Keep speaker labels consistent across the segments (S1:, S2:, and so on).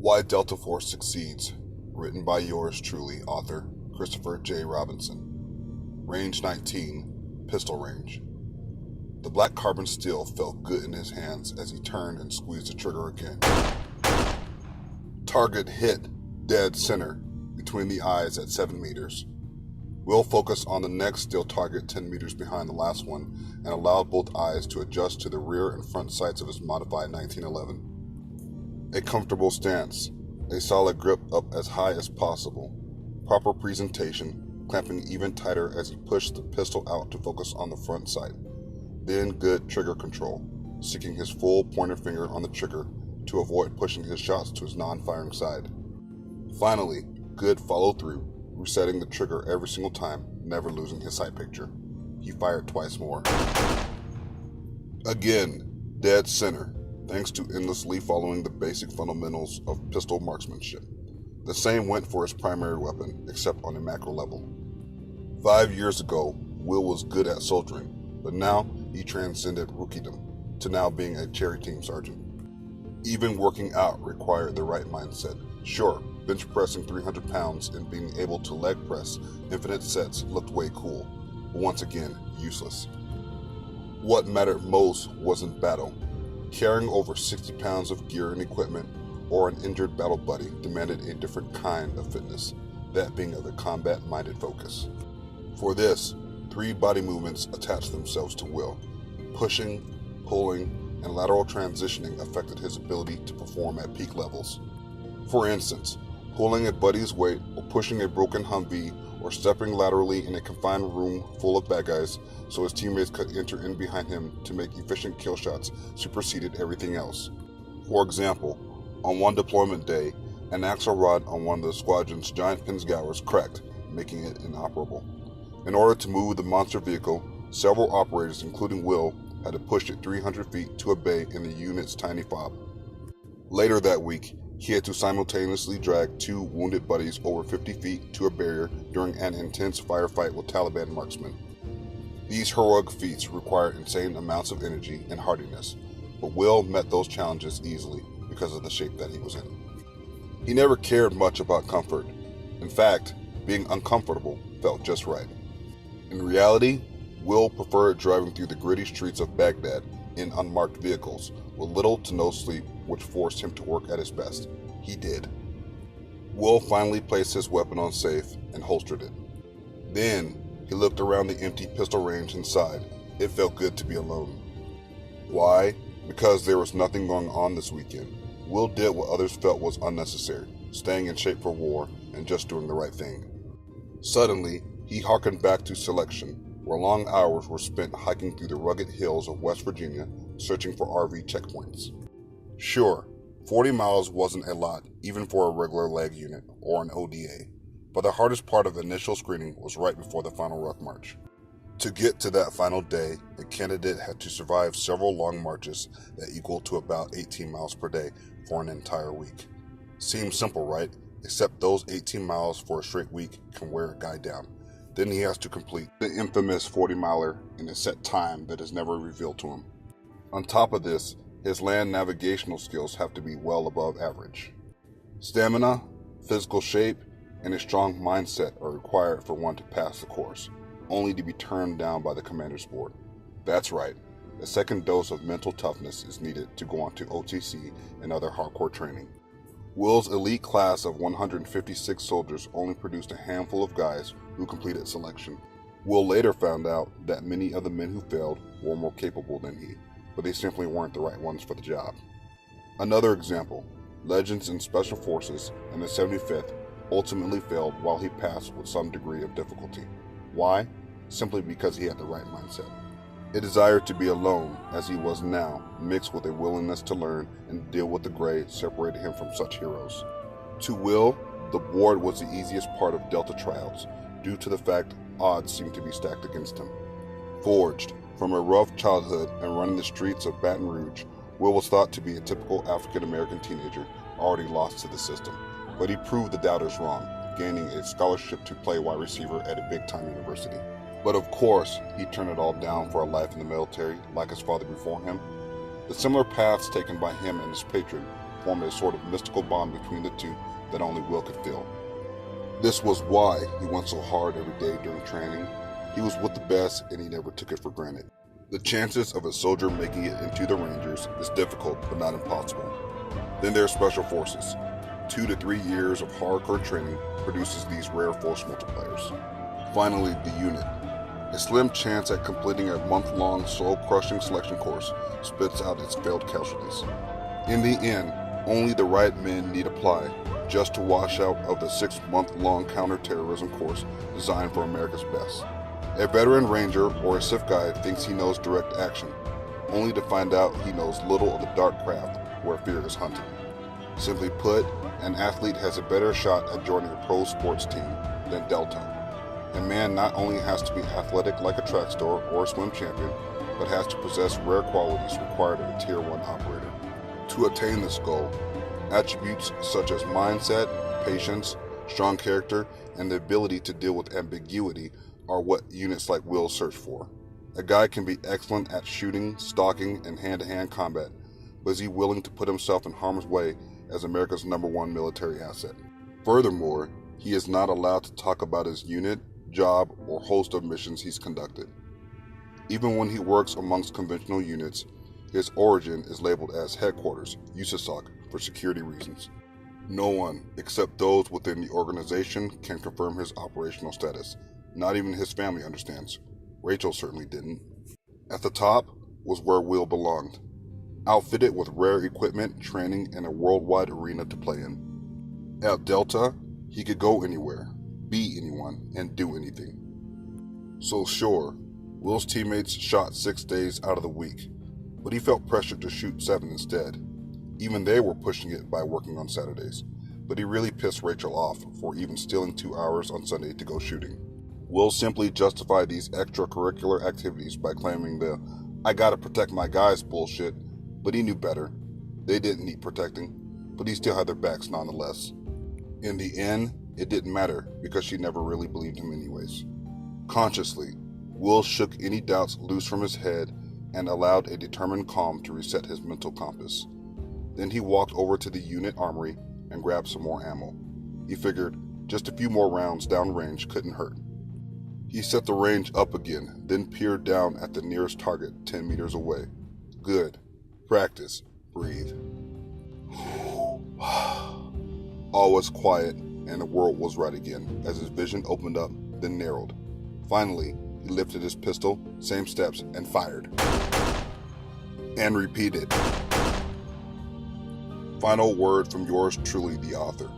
S1: Why Delta Force Succeeds, written by yours truly, author Christopher J. Robinson. Range 19, Pistol Range. The black carbon steel felt good in his hands as he turned and squeezed the trigger again. Target hit dead center between the eyes at 7 meters. Will focused on the next steel target 10 meters behind the last one and allowed both eyes to adjust to the rear and front sights of his modified 1911. A comfortable stance, a solid grip up as high as possible, proper presentation, clamping even tighter as he pushed the pistol out to focus on the front sight. Then good trigger control, sticking his full pointer finger on the trigger to avoid pushing his shots to his non-firing side. Finally, good follow-through, resetting the trigger every single time, never losing his sight picture. He fired twice more. Again, dead center, thanks to endlessly following the basic fundamentals of pistol marksmanship. The same went for his primary weapon, except on a macro level. 5 years ago, Will was good at soldiering, but now he transcended rookiedom to now being a cherry team sergeant. Even working out required the right mindset. Sure, bench pressing 300 pounds and being able to leg press infinite sets looked way cool, but once again, useless. What mattered most wasn't battle. Carrying over 60 pounds of gear and equipment or an injured battle buddy demanded a different kind of fitness, that being of a combat-minded focus. For this, 3 body movements attached themselves to Will. Pushing, pulling, and lateral transitioning affected his ability to perform at peak levels. For instance, pulling a buddy's weight or pushing a broken Humvee or stepping laterally in a confined room full of bad guys so his teammates could enter in behind him to make efficient kill shots superseded everything else. For example, on one deployment day, an axle rod on one of the squadron's giant Pinzgauers cracked, making it inoperable. In order to move the monster vehicle, several operators, including Will, had to push it 300 feet to a bay in the unit's tiny fob. Later that week, he had to simultaneously drag 2 wounded buddies over 50 feet to a barrier during an intense firefight with Taliban marksmen. These heroic feats required insane amounts of energy and hardiness, but Will met those challenges easily because of the shape that he was in. He never cared much about comfort. In fact, being uncomfortable felt just right. In reality, Will preferred driving through the gritty streets of Baghdad in unmarked vehicles with little to no sleep, which forced him to work at his best. He did. Will finally placed his weapon on safe and holstered it. Then, he looked around the empty pistol range and sighed. It felt good to be alone. Why? Because there was nothing going on this weekend. Will did what others felt was unnecessary, staying in shape for war and just doing the right thing. Suddenly, he harkened back to selection, where long hours were spent hiking through the rugged hills of West Virginia, searching for RV checkpoints. Sure, 40 miles wasn't a lot, even for a regular leg unit or an ODA, but the hardest part of initial screening was right before the final rough march. To get to that final day, the candidate had to survive several long marches that equaled to about 18 miles per day for an entire week. Seems simple, right? Except those 18 miles for a straight week can wear a guy down. Then he has to complete the infamous 40-miler in a set time that is never revealed to him. On top of this, his land navigational skills have to be well above average. Stamina, physical shape, and a strong mindset are required for one to pass the course, only to be turned down by the commander's board. That's right, a second dose of mental toughness is needed to go on to OTC and other hardcore training. Will's elite class of 156 soldiers only produced a handful of guys who completed selection. Will later found out that many of the men who failed were more capable than he, but they simply weren't the right ones for the job. Another example, Legends in Special Forces and the 75th ultimately failed while he passed with some degree of difficulty. Why? Simply because he had the right mindset. A desire to be alone, as he was now, mixed with a willingness to learn and deal with the gray, separated him from such heroes. To Will, the board was the easiest part of Delta tryouts, due to the fact odds seemed to be stacked against him. Forged from a rough childhood and running the streets of Baton Rouge, Will was thought to be a typical African-American teenager already lost to the system, but he proved the doubters wrong, gaining a scholarship to play wide receiver at a big-time university. But of course, he turned it all down for a life in the military like his father before him. The similar paths taken by him and his patron, formed a sort of mystical bond between the two that only Will could feel. This was why he went so hard every day during training. He was with the best and he never took it for granted. The chances of a soldier making it into the Rangers is difficult but not impossible. Then there's Special Forces. 2 to 3 years of hardcore training produces these rare force multipliers. Finally, the unit. A slim chance at completing a month-long soul-crushing selection course spits out its failed casualties. In the end, only the right men need apply just to wash out of the 6-month-long counterterrorism course designed for America's best. A veteran ranger or a SIF guy thinks he knows direct action, only to find out he knows little of the dark craft where fear is hunted. Simply put, an athlete has a better shot at joining a pro sports team than Delta. A man not only has to be athletic like a track star or a swim champion, but has to possess rare qualities required of a Tier 1 operator. To attain this goal, attributes such as mindset, patience, strong character, and the ability to deal with ambiguity are what units like Will search for. A guy can be excellent at shooting, stalking, and hand-to-hand combat, but is he willing to put himself in harm's way as America's #1 military asset? Furthermore, he is not allowed to talk about his unit, job, or host of missions he's conducted. Even when he works amongst conventional units, his origin is labeled as Headquarters, USASOC, for security reasons. No one, except those within the organization, can confirm his operational status. Not even his family understands. Rachel certainly didn't. At the top was where Will belonged, outfitted with rare equipment, training, and a worldwide arena to play in. At Delta, he could go anywhere, be anyone, and do anything. So sure, Will's teammates shot 6 days out of the week, but he felt pressured to shoot 7 instead. Even they were pushing it by working on Saturdays, but he really pissed Rachel off for even stealing 2 hours on Sunday to go shooting. Will simply justified these extracurricular activities by claiming the "I gotta protect my guys" bullshit, but he knew better. They didn't need protecting, but he still had their backs nonetheless. In the end, it didn't matter because she never really believed him anyways. Consciously, Will shook any doubts loose from his head and allowed a determined calm to reset his mental compass. Then he walked over to the unit armory and grabbed some more ammo. He figured just a few more rounds downrange couldn't hurt. He set the range up again, then peered down at the nearest target 10 meters away. Good. Practice. Breathe. All was quiet, and the world was right again as his vision opened up, then narrowed. Finally, he lifted his pistol, same steps, and fired. And repeated. Final word from yours truly, the author.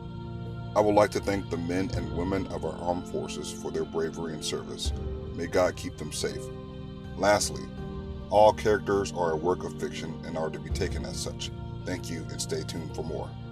S1: I would like to thank the men and women of our armed forces for their bravery and service. May God keep them safe. Lastly, all characters are a work of fiction and are to be taken as such. Thank you and stay tuned for more.